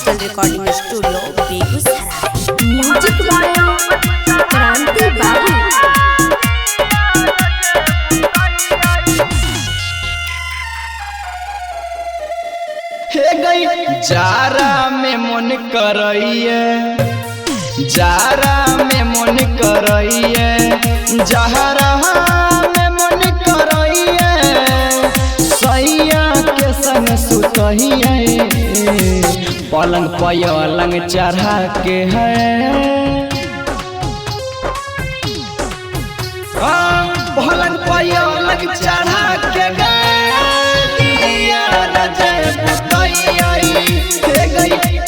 Digital recording studio Begusarai. Music by Kranti Babu. हे गई जारा में मन करइए, जारा में मन करइए, जहरा में मन करइए, सैया के संग सुतइए, पलंग पलंग चढ़ा के है पलंग पलंग चढ़ा के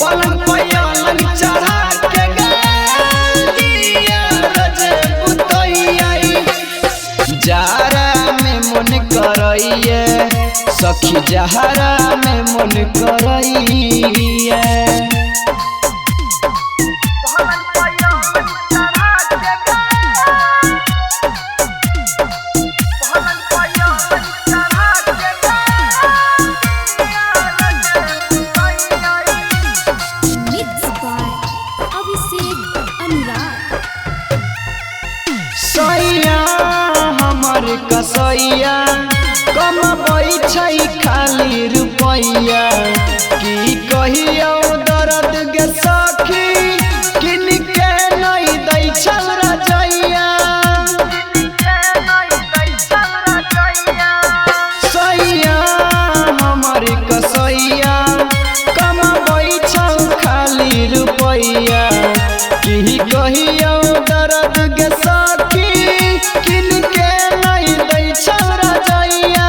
पलंग पलंग चढ़ा के जारा में मन करइए, सखी जहरा में मन करइए। सैया हमर कसैया कमबै छै खाली रुपैया, की कहियो दर्द गे सखी किन के नहीं दै छल रजैया। सैया हमर कसैया कमबै छै खाली रुपैया, की कहियो दर्द गे सखी किनके नहीं दै छल रजैया।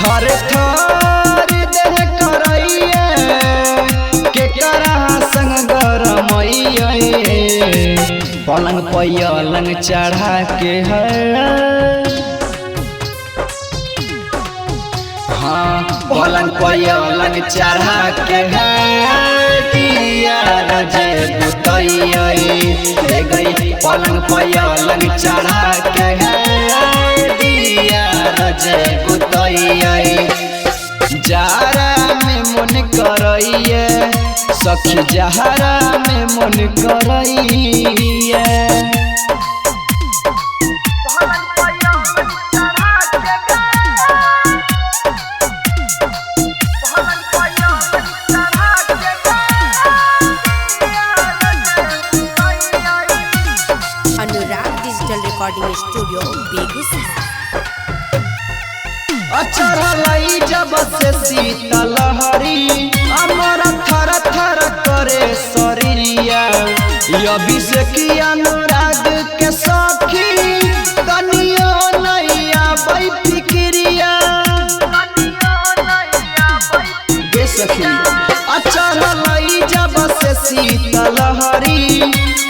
थर थर देह करइए के करा संग गरमइए, पलंग पलंग चढ़ा के है पलंग पलंग चढ़ा के है दिया रजे बुतइए गई। पलंग पलंग चढ़ा के है दिया रजे बुतइए, जारा में मन करइए, सखी जहरा में मन करइए। Anurag digital recording studio Begusarai. चढ़लई जब से शीतल हरी हमारा थर थर करे शरीरिया, अभी से की अनुराग के सखी तनियो नहीं आबै फिक्रिया गे सखी। चढ़लई जब से शीतल हरी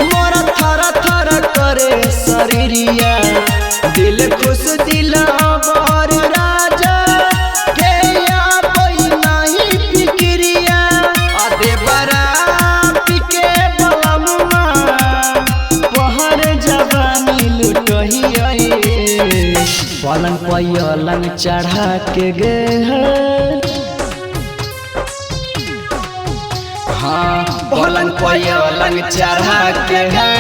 मोरा थर थर करे शरीरिया, दिल खुश दिल अबर राजा के आबै नहीं फिक्रिया। अदे बरा पिके बलमुआ पहर जवानी लुटहिए, पलंग पलंग चढ़ा के गे पलंग पलंग चढ़ा के है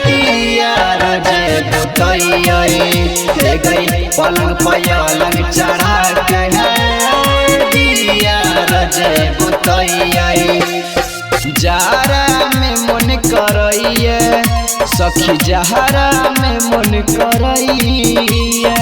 दिया रजे बुतइए गई। पलंग पलंग चढ़ा के है दिया रजे बुतइए, जारा में मन करइए, सखी जहरा में मन करइए।